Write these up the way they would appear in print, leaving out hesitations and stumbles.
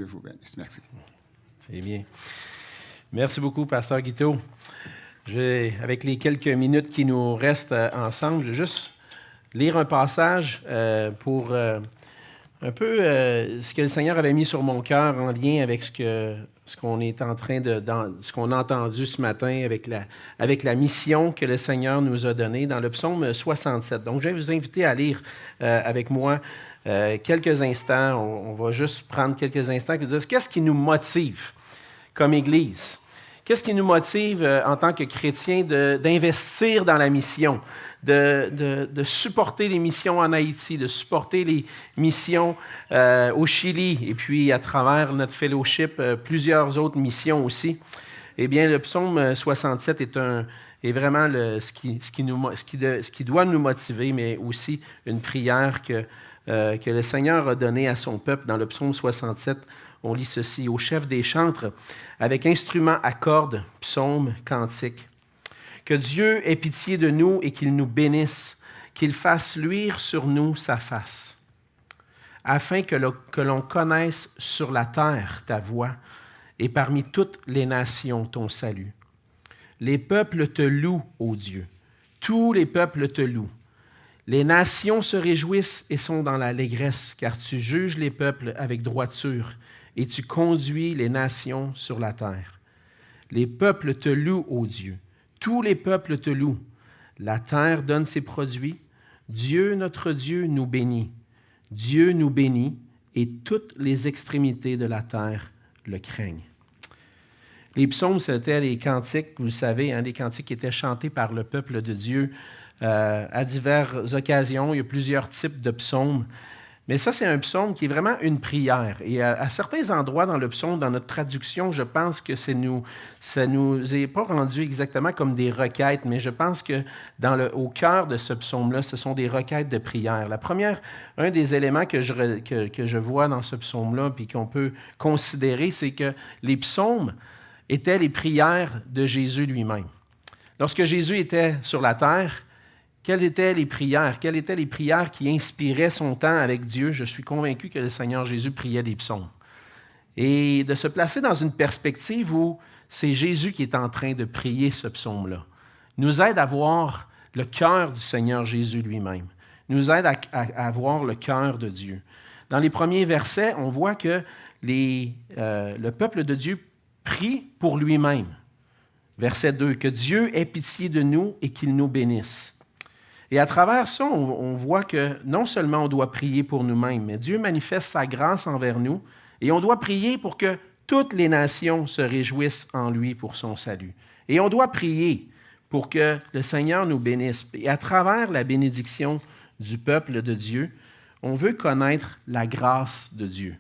Dieu vous bénisse. Merci. C'est bien. Merci beaucoup, Pasteur Guiteau. Avec les quelques minutes qui nous restent ensemble, je vais juste lire un passage pour un peu ce que le Seigneur avait mis sur mon cœur en lien avec ce qu'on est en train ce qu'on a entendu ce matin avec la mission que le Seigneur nous a donnée dans le psaume 67. Donc, je vais vous inviter à lire avec moi quelques instants. On va juste prendre quelques instants et vous dire qu'est-ce qui nous motive comme Église? Qu'est-ce qui nous motive en tant que chrétiens d'investir dans la mission, de supporter les missions en Haïti, de supporter les missions au Chili et puis à travers notre fellowship, plusieurs autres missions aussi? Eh bien, le psaume 67 est vraiment ce qui doit nous motiver, mais aussi une prière que le Seigneur a donnée à son peuple dans le psaume 67. On lit ceci: au chef des chantres, avec instruments à cordes, psaumes, cantiques. Que Dieu ait pitié de nous et qu'il nous bénisse, qu'il fasse luire sur nous sa face, afin que l'on connaisse sur la terre ta voix et parmi toutes les nations ton salut. Les peuples te louent, ô Dieu, tous les peuples te louent. Les nations se réjouissent et sont dans l'allégresse, car tu juges les peuples avec droiture et tu conduis les nations sur la terre. Les peuples te louent, ô Dieu. Tous les peuples te louent. La terre donne ses produits. Dieu, notre Dieu, nous bénit. Dieu nous bénit et toutes les extrémités de la terre le craignent. Les psaumes, c'était les cantiques, vous le savez, les cantiques qui étaient chantés par le peuple de Dieu à diverses occasions. Il y a plusieurs types de psaumes. Mais ça, c'est un psaume qui est vraiment une prière. Et à certains endroits dans le psaume, dans notre traduction, je pense que ça nous est pas rendu exactement comme des requêtes, mais je pense que au cœur de ce psaume-là, ce sont des requêtes de prière. Un des éléments que je vois dans ce psaume-là, puis qu'on peut considérer, c'est que les psaumes étaient les prières de Jésus lui-même. Lorsque Jésus était sur la terre, quelles étaient les prières? Quelles étaient les prières qui inspiraient son temps avec Dieu? Je suis convaincu que le Seigneur Jésus priait des psaumes. Et de se placer dans une perspective où c'est Jésus qui est en train de prier ce psaume-là, nous aide à voir le cœur du Seigneur Jésus lui-même, nous aide à voir le cœur de Dieu. Dans les premiers versets, on voit que le peuple de Dieu prie pour lui-même. Verset 2, « Que Dieu ait pitié de nous et qu'il nous bénisse. » Et à travers ça, on voit que non seulement on doit prier pour nous-mêmes, mais Dieu manifeste sa grâce envers nous et on doit prier pour que toutes les nations se réjouissent en lui pour son salut. Et on doit prier pour que le Seigneur nous bénisse. Et à travers la bénédiction du peuple de Dieu, on veut connaître la grâce de Dieu.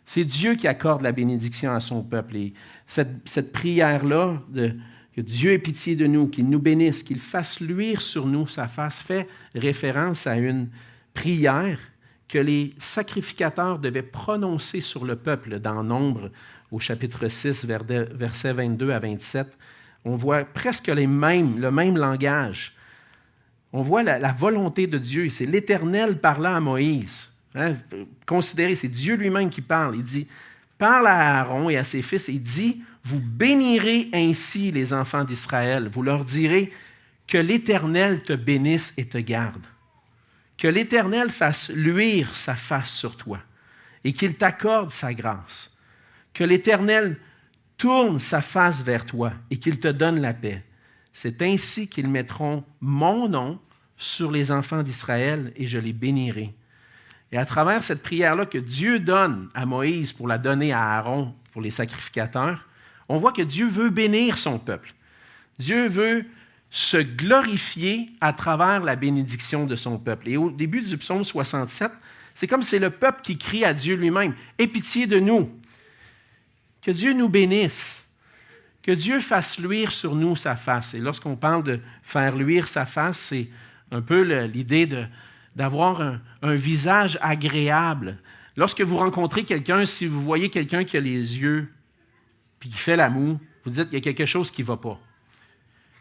C'est Dieu qui accorde la bénédiction à son peuple. Et cette prière-là que Dieu ait pitié de nous, qu'il nous bénisse, qu'il fasse luire sur nous sa face, fait référence à une prière que les sacrificateurs devaient prononcer sur le peuple dans Nombre, au chapitre 6, versets 22 à 27. On voit presque le même langage. On voit la volonté de Dieu. C'est l'Éternel parlant à Moïse. Considérez, c'est Dieu lui-même qui parle. Il dit, parle à Aaron et à ses fils et dit, vous bénirez ainsi les enfants d'Israël. Vous leur direz que l'Éternel te bénisse et te garde. Que l'Éternel fasse luire sa face sur toi et qu'il t'accorde sa grâce. Que l'Éternel tourne sa face vers toi et qu'il te donne la paix. C'est ainsi qu'ils mettront mon nom sur les enfants d'Israël et je les bénirai. Et à travers cette prière-là que Dieu donne à Moïse pour la donner à Aaron, pour les sacrificateurs, on voit que Dieu veut bénir son peuple. Dieu veut se glorifier à travers la bénédiction de son peuple. Et au début du psaume 67, c'est comme si c'est le peuple qui crie à Dieu lui-même, « Aie pitié de nous! » Que Dieu nous bénisse. Que Dieu fasse luire sur nous sa face. Et lorsqu'on parle de faire luire sa face, c'est un peu l'idée d'avoir un visage agréable. Lorsque vous rencontrez quelqu'un, si vous voyez quelqu'un qui a les yeux puis qui fait la moue, vous dites qu'il y a quelque chose qui ne va pas.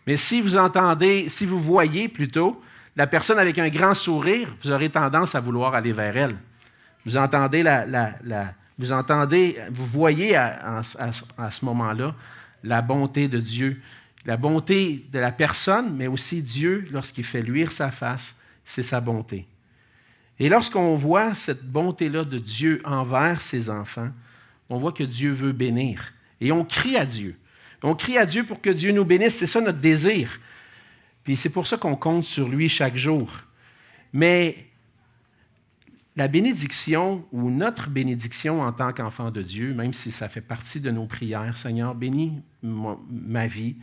Mais si vous voyez plutôt la personne avec un grand sourire, vous aurez tendance à vouloir aller vers elle. Vous entendez Vous entendez, vous voyez à ce moment-là la bonté de Dieu, la bonté de la personne, mais aussi Dieu, lorsqu'il fait luire sa face, c'est sa bonté. Et lorsqu'on voit cette bonté-là de Dieu envers ses enfants, on voit que Dieu veut bénir. Et on crie à Dieu. On crie à Dieu pour que Dieu nous bénisse. C'est ça notre désir. Puis c'est pour ça qu'on compte sur lui chaque jour. Mais la bénédiction ou notre bénédiction en tant qu'enfant de Dieu, même si ça fait partie de nos prières, Seigneur, bénis ma vie,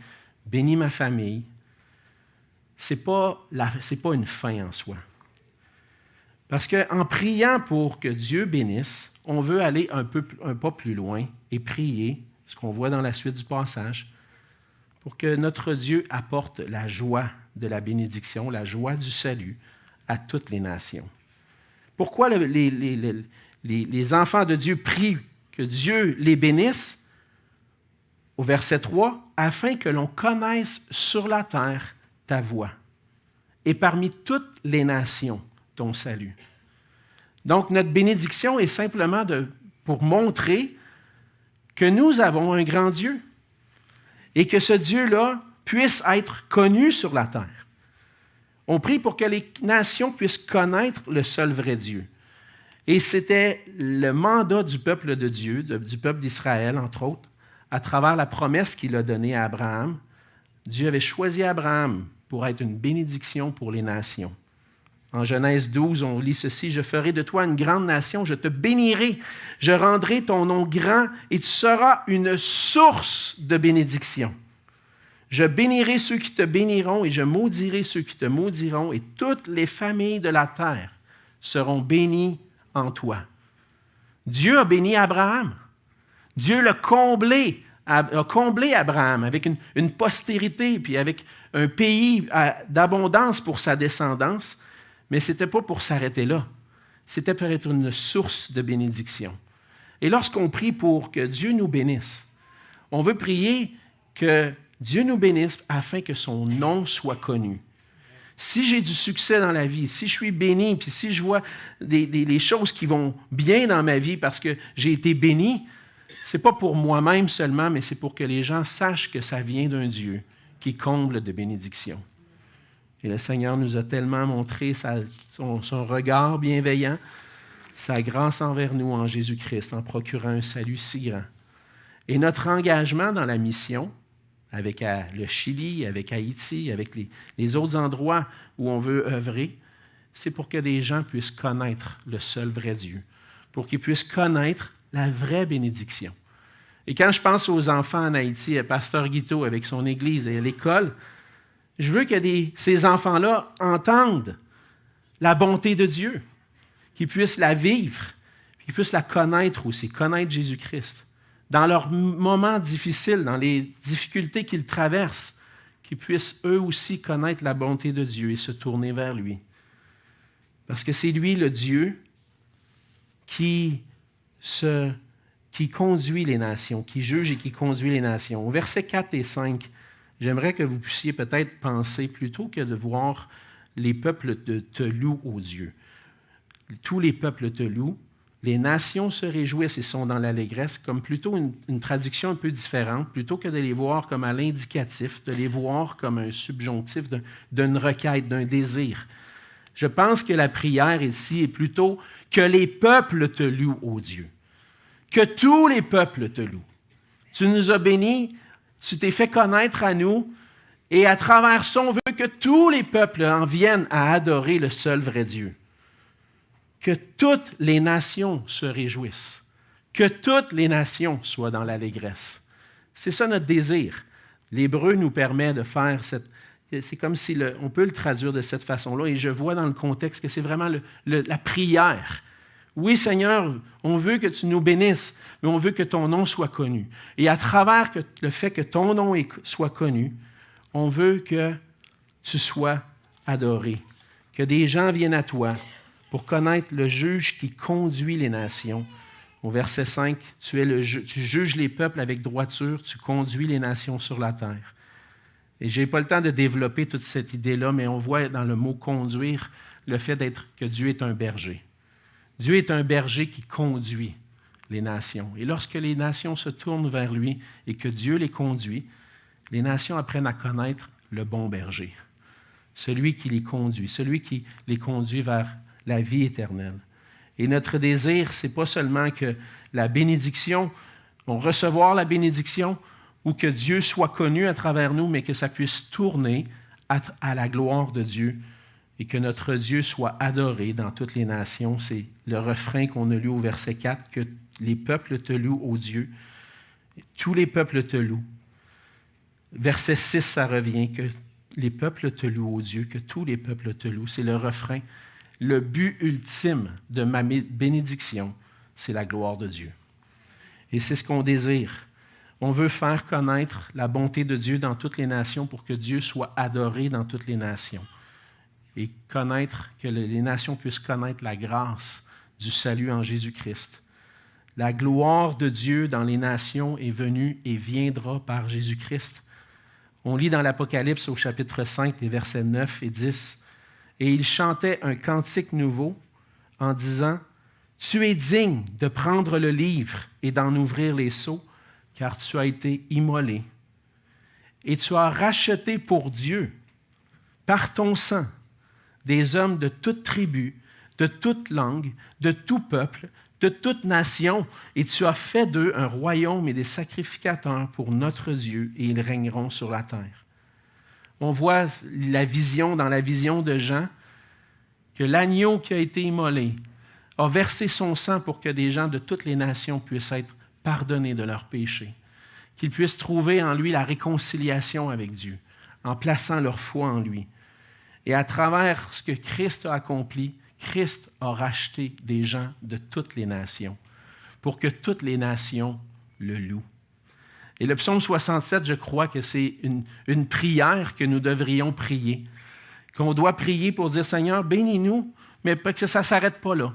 bénis ma famille, ce n'est pas une fin en soi. Parce qu'en priant pour que Dieu bénisse, on veut aller un pas plus loin et prier, ce qu'on voit dans la suite du passage, pour que notre Dieu apporte la joie de la bénédiction, la joie du salut à toutes les nations. Pourquoi les enfants de Dieu prient que Dieu les bénisse? Au verset 3, « Afin que l'on connaisse sur la terre ta voie, et parmi toutes les nations ton salut. » Donc, notre bénédiction est simplement pour montrer que nous avons un grand Dieu et que ce Dieu-là puisse être connu sur la terre. On prie pour que les nations puissent connaître le seul vrai Dieu. Et c'était le mandat du peuple de Dieu, du peuple d'Israël, entre autres, à travers la promesse qu'il a donnée à Abraham. Dieu avait choisi Abraham pour être une bénédiction pour les nations. En Genèse 12, on lit ceci, « Je ferai de toi une grande nation, je te bénirai, je rendrai ton nom grand et tu seras une source de bénédiction. Je bénirai ceux qui te béniront et je maudirai ceux qui te maudiront et toutes les familles de la terre seront bénies en toi. » Dieu a béni Abraham. Dieu a comblé Abraham avec une postérité puis avec un pays d'abondance pour sa descendance. Mais ce n'était pas pour s'arrêter là. C'était pour être une source de bénédiction. Et lorsqu'on prie pour que Dieu nous bénisse, on veut prier que Dieu nous bénisse afin que son nom soit connu. Si j'ai du succès dans la vie, si je suis béni, puis si je vois les choses qui vont bien dans ma vie parce que j'ai été béni, ce n'est pas pour moi-même seulement, mais c'est pour que les gens sachent que ça vient d'un Dieu qui comble de bénédictions. Et le Seigneur nous a tellement montré son regard bienveillant, sa grâce envers nous en Jésus-Christ, en procurant un salut si grand. Et notre engagement dans la mission, avec le Chili, avec Haïti, avec les autres endroits où on veut œuvrer, c'est pour que les gens puissent connaître le seul vrai Dieu, pour qu'ils puissent connaître la vraie bénédiction. Et quand je pense aux enfants en Haïti, à Pasteur Guiteau avec son église et à l'école, je veux que ces enfants-là entendent la bonté de Dieu, qu'ils puissent la vivre, qu'ils puissent la connaître aussi, connaître Jésus-Christ. Dans leurs moments difficiles, dans les difficultés qu'ils traversent, qu'ils puissent eux aussi connaître la bonté de Dieu et se tourner vers lui. Parce que c'est lui le Dieu qui conduit les nations, qui juge et qui conduit les nations. Au verset 4 et 5, j'aimerais que vous puissiez peut-être penser, plutôt que de voir les peuples te louent, ô Dieu. Tous les peuples te louent, les nations se réjouissent et sont dans l'allégresse, comme plutôt une traduction un peu différente, plutôt que de les voir comme à l'indicatif, de les voir comme un subjonctif d'une requête, d'un désir. Je pense que la prière ici est plutôt que les peuples te louent, ô Dieu. Que tous les peuples te louent. Tu nous as bénis, tu t'es fait connaître à nous, et à travers ça, on veut que tous les peuples en viennent à adorer le seul vrai Dieu. Que toutes les nations se réjouissent. Que toutes les nations soient dans l'allégresse. C'est ça notre désir. L'hébreu nous permet de faire cette... C'est comme si on peut le traduire de cette façon-là, et je vois dans le contexte que c'est vraiment la prière. Oui, Seigneur, on veut que tu nous bénisses, mais on veut que ton nom soit connu. Et à travers le fait que ton nom soit connu, on veut que tu sois adoré, que des gens viennent à toi pour connaître le juge qui conduit les nations. Au verset 5, tu juges les peuples avec droiture, tu conduis les nations sur la terre. Et je n'ai pas le temps de développer toute cette idée-là, mais on voit dans le mot « conduire » le fait que Dieu est un berger. Dieu est un berger qui conduit les nations. Et lorsque les nations se tournent vers lui et que Dieu les conduit, les nations apprennent à connaître le bon berger, celui qui les conduit, celui qui les conduit vers la vie éternelle. Et notre désir, ce n'est pas seulement que la bénédiction, on recevoir la bénédiction ou que Dieu soit connu à travers nous, mais que ça puisse tourner à la gloire de Dieu et que notre Dieu soit adoré dans toutes les nations. C'est le refrain qu'on a lu au verset 4, que les peuples te louent, ô Dieu. Tous les peuples te louent. Verset 6, ça revient, que les peuples te louent, ô Dieu, que tous les peuples te louent. C'est le refrain. Le but ultime de ma bénédiction, c'est la gloire de Dieu. Et c'est ce qu'on désire. On veut faire connaître la bonté de Dieu dans toutes les nations pour que Dieu soit adoré dans toutes les nations. Et que les nations puissent connaître la grâce du salut en Jésus-Christ. La gloire de Dieu dans les nations est venue et viendra par Jésus-Christ. On lit dans l'Apocalypse au chapitre 5, les versets 9 et 10. « Et il chantait un cantique nouveau en disant, « Tu es digne de prendre le livre et d'en ouvrir les sceaux, car tu as été immolé. Et tu as racheté pour Dieu, par ton sang, des hommes de toute tribu, de toute langue, de tout peuple, de toute nation, et tu as fait d'eux un royaume et des sacrificateurs pour notre Dieu, et ils régneront sur la terre. » On voit dans la vision de Jean, que l'agneau qui a été immolé a versé son sang pour que des gens de toutes les nations puissent être pardonnés de leurs péchés, qu'ils puissent trouver en lui la réconciliation avec Dieu, en plaçant leur foi en lui. Et à travers ce que Christ a accompli, Christ a racheté des gens de toutes les nations, pour que toutes les nations le louent. Et le psaume 67, je crois que c'est une prière que nous devrions prier, qu'on doit prier pour dire, Seigneur, bénis-nous, mais pas que ça ne s'arrête pas là,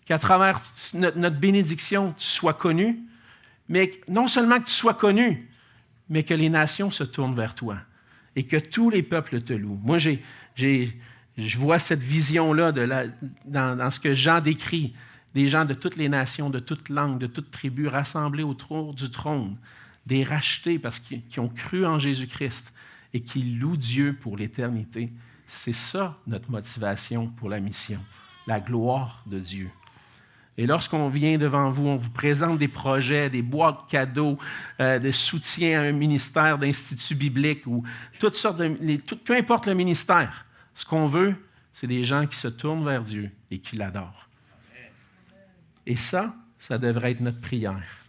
qu'à travers notre bénédiction, tu sois connu, mais non seulement que tu sois connu, mais que les nations se tournent vers toi et que tous les peuples te louent. Moi, je vois cette vision-là dans ce que Jean décrit, des gens de toutes les nations, de toutes langues, de toutes tribus rassemblés autour du trône, des rachetés parce qu'ils ont cru en Jésus-Christ et qui louent Dieu pour l'éternité. C'est ça notre motivation pour la mission, la gloire de Dieu. Et lorsqu'on vient devant vous, on vous présente des projets, des boîtes cadeaux, de soutien à un ministère d'institut biblique ou toutes sortes peu importe le ministère, ce qu'on veut, c'est des gens qui se tournent vers Dieu et qui l'adorent. Et ça devrait être notre prière.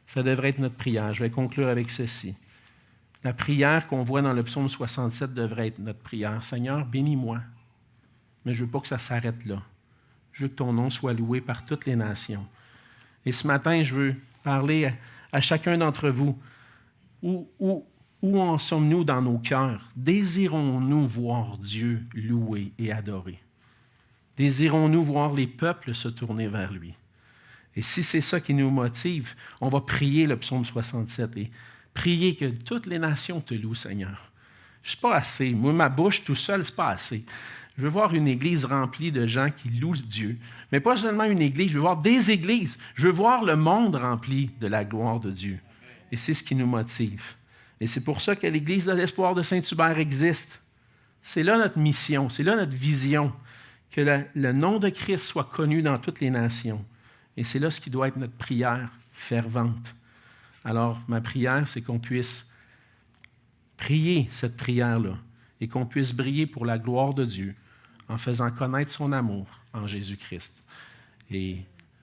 Ça devrait être notre prière. Je vais conclure avec ceci. La prière qu'on voit dans le psaume 67 devrait être notre prière. Seigneur, bénis-moi, mais je ne veux pas que ça s'arrête là. Je veux que ton nom soit loué par toutes les nations. Et ce matin, je veux parler à chacun d'entre vous. Où en sommes-nous dans nos cœurs? Désirons-nous voir Dieu loué et adoré? Désirons-nous voir les peuples se tourner vers lui? Et si c'est ça qui nous motive, on va prier le psaume 67 et prier que toutes les nations te louent, Seigneur. Je ne suis pas assez. Moi, ma bouche tout seul, ce n'est pas assez. Je veux voir une église remplie de gens qui louent Dieu. Mais pas seulement une église, je veux voir des églises. Je veux voir le monde rempli de la gloire de Dieu. Et c'est ce qui nous motive. Et c'est pour ça que l'Église de l'Espoir de Saint-Hubert existe. C'est là notre mission, c'est là notre vision, que le nom de Christ soit connu dans toutes les nations. Et c'est là ce qui doit être notre prière fervente. Alors, ma prière, c'est qu'on puisse prier cette prière-là et qu'on puisse briller pour la gloire de Dieu en faisant connaître son amour en Jésus-Christ. Et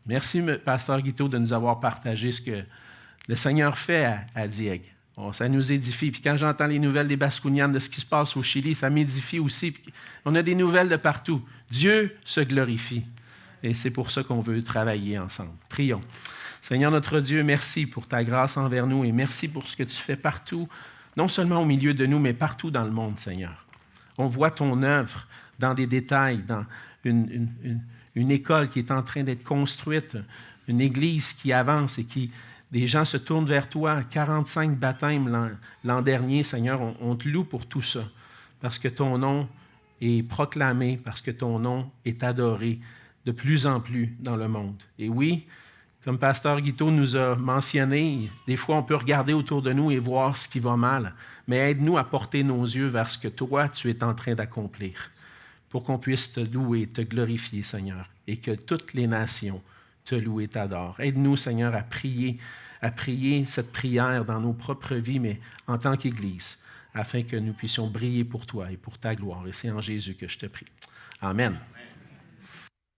merci, Pasteur Guiteau, de nous avoir partagé ce que le Seigneur fait à Dieppe. Ça nous édifie. Puis quand j'entends les nouvelles des Bascounianes, de ce qui se passe au Chili, ça m'édifie aussi. Puis on a des nouvelles de partout. Dieu se glorifie. Et c'est pour ça qu'on veut travailler ensemble. Prions. Seigneur notre Dieu, merci pour ta grâce envers nous et merci pour ce que tu fais partout, non seulement au milieu de nous, mais partout dans le monde, Seigneur. On voit ton œuvre dans des détails, dans une école qui est en train d'être construite, une église qui avance et des gens se tournent vers toi. 45 baptêmes l'an dernier, Seigneur, on te loue pour tout ça, parce que ton nom est proclamé, parce que ton nom est adoré de plus en plus dans le monde. Et oui, Comme Pasteur Guiteau nous a mentionné, des fois on peut regarder autour de nous et voir ce qui va mal, mais aide-nous à porter nos yeux vers ce que toi, tu es en train d'accomplir, pour qu'on puisse te louer, te glorifier, Seigneur, et que toutes les nations te louent et t'adorent. Aide-nous, Seigneur, à prier cette prière dans nos propres vies, mais en tant qu'Église, afin que nous puissions briller pour toi et pour ta gloire. Et c'est en Jésus que je te prie. Amen.